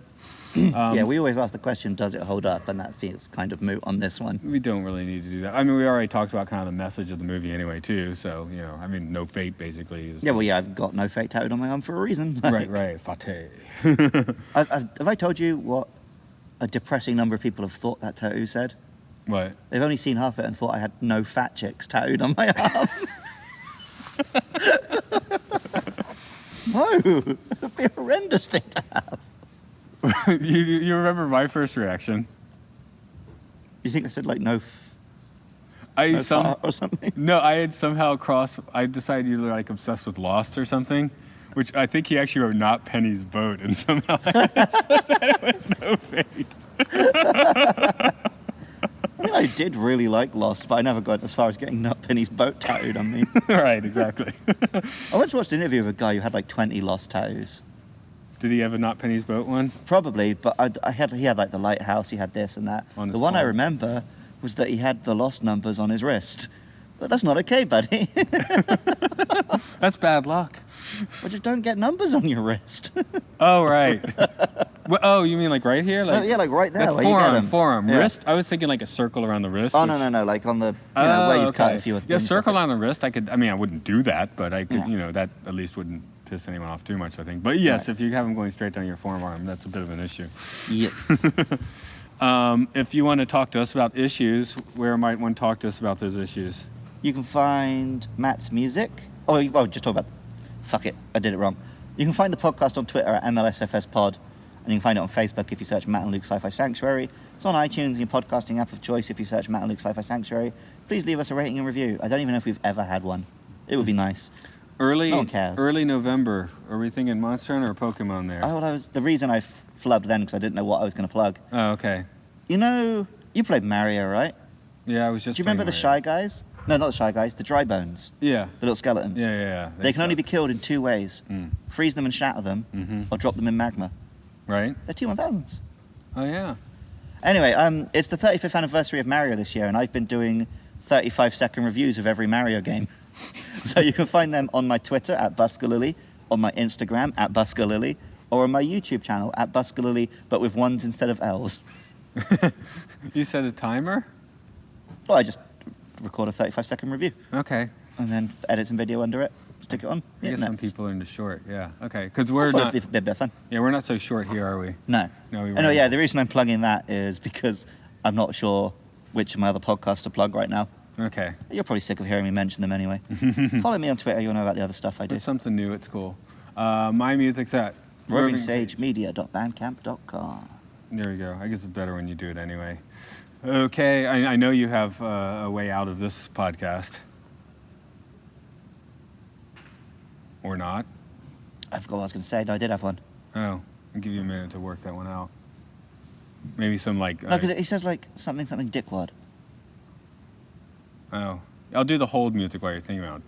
Yeah, we always ask the question, does it hold up? And that feels kind of moot on this one. We don't really need to do that. I mean, we already talked about kind of the message of the movie anyway, too. So, I mean, no fate, basically. Is I've got no fate tattooed on my arm for a reason. Right, fate. Have I told you what a depressing number of people have thought that tattoo said? What? They've only seen half it and thought I had no fat chicks tattooed on my arm. No, it'd be a horrendous thing to have. you remember my first reaction? You think I said no fart or something? No, I had somehow I decided you were obsessed with Lost or something, which I think he actually wrote Not Penny's Boat, and somehow I said that it was no fate. I mean, I did really like Lost, but I never got as far as getting Not Penny's Boat tattooed on me. Right, exactly. I once watched an interview of a guy who had 20 Lost tattoos. Did he have a Not Penny's Boat one? Probably, but he had the lighthouse, he had this and that. The one I remember was that he had the lost numbers on his wrist. But that's not okay, buddy. That's bad luck. Well, just don't get numbers on your wrist. Oh, right. Well, oh, you mean like right here? Like, yeah, like right there. That's where you get 'em. forearm. Yeah. Wrist? I was thinking like a circle around the wrist. Oh, which- no, like on the, where you've cut okay. a few Yeah, things circle off on the wrist. I wouldn't do that, but I could, Yeah. that at least wouldn't piss anyone off too much, I think. But yes, Right. if you have them going straight down your forearm, that's a bit of an issue. it. Yes. If you want to talk to us about issues, where might one talk to us about those issues? You can find Matt's music. Just talk about... Fuck it, I did it wrong. You can find the podcast on Twitter at MLSFS and you can find it on Facebook if you search Matt and Luke Sci-Fi Sanctuary. It's on iTunes and your podcasting app of choice if you search Matt and Luke Sci-Fi Sanctuary. Please leave us a rating and review. I don't even know if we've ever had one. It would be nice. No one cares. Early November. Are we thinking Monster Hunter or Pokemon there? The reason I flubbed then because I didn't know what I was going to plug. Oh, okay. You played Mario, right? Yeah, I was just. Do you remember the playing Shy Guys? No, not the Shy Guys, the Dry Bones. Yeah. The little skeletons. Yeah. They can only be killed in two ways. Freeze them and shatter them, or drop them in magma. Right? They're T-1000s. Oh, yeah. Anyway, it's the 35th anniversary of Mario this year, and I've been doing 35-second reviews of every Mario game. So you can find them on my Twitter at Buskalily, on my Instagram at Buskalily, or on my YouTube channel at Buskalily, but with ones instead of L's. You set a timer? Well, I just record a 35-second review, Okay. and then edit some video under it, stick it on. I guess some people are into short. Yeah. Okay. Because we're It'd not. be a bit of fun. Yeah, we're not so short here, are we? No. No, we Oh, no, won't. yeah, the reason I'm plugging that is because I'm not sure which of my other podcasts to plug right now. Okay. You're probably sick of hearing me mention them anyway. Follow me on Twitter, you'll know about the other stuff I do. It's something new. It's cool. My music's at rovingsagemedia.bandcamp.com. There we go. I guess it's better when you do it anyway. Okay. I know you have a way out of this podcast. Or not. I forgot what I was going to say. No, I did have one. Oh, I'll give you a minute to work that one out. Maybe some like. No, because he says like something dickwad. Oh, I'll do the hold music while you're thinking about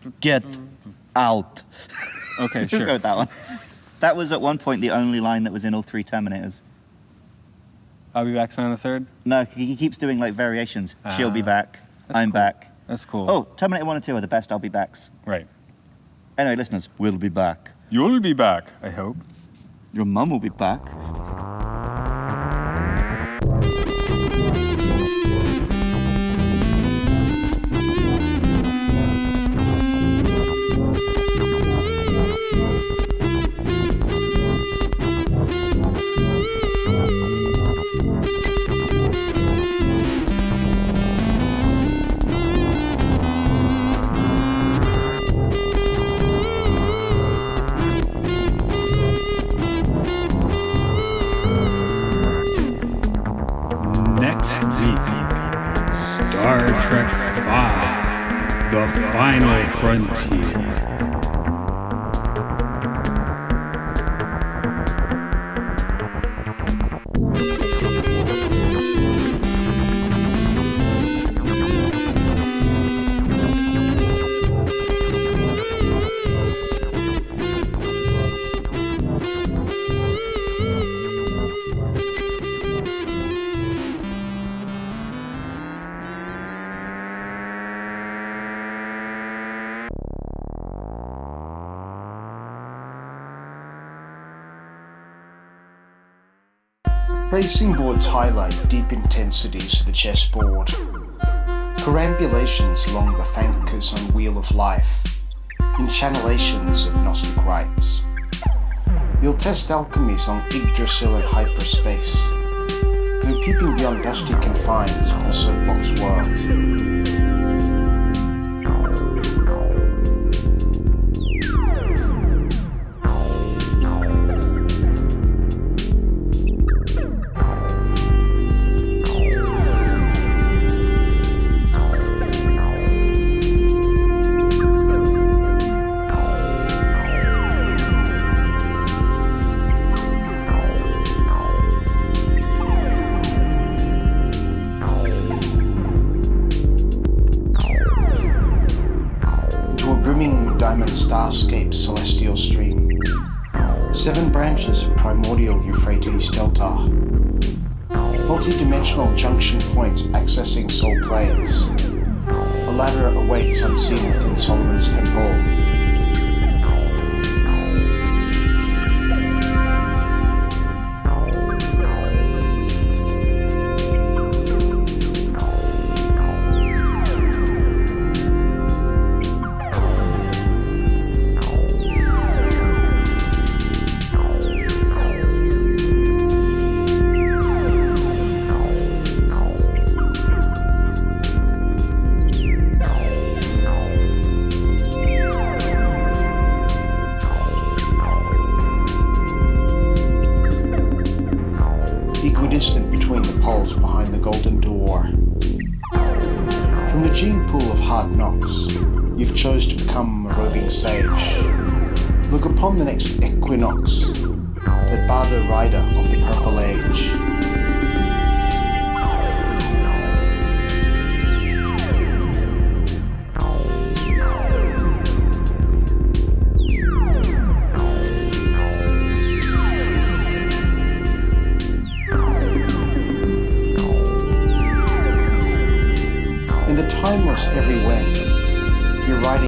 it. Get out. Okay, Let's go sure. with that one. That was at one point the only line that was in all three Terminators. I'll be back on the third. No, he keeps doing like variations. She'll be back. That's I'm cool. back. That's cool. Oh, Terminator 1 and 2 are the best I'll be backs. Right. Anyway, listeners, we'll be back. You'll be back, I hope. Your mum will be back. Next week, Star Trek V, The Final Frontier. Racing boards highlight deep intensities of the chessboard. Perambulations along the Thankers on Wheel of Life, inchannelations of Gnostic rites. You'll test alchemies on Yggdrasil and hyperspace, through peeping beyond dusty confines of the soapbox world. Starscape celestial stream, 7 branches of primordial Euphrates delta, multi-dimensional junction points accessing soul planes. A ladder awaits unseen within Solomon's temple. Equidistant between the poles behind the golden door. From the gene pool of hard knocks, you've chose to become a roving sage. Look upon the next equinox, the bardo rider of the purple age. In the timeless every when, you're riding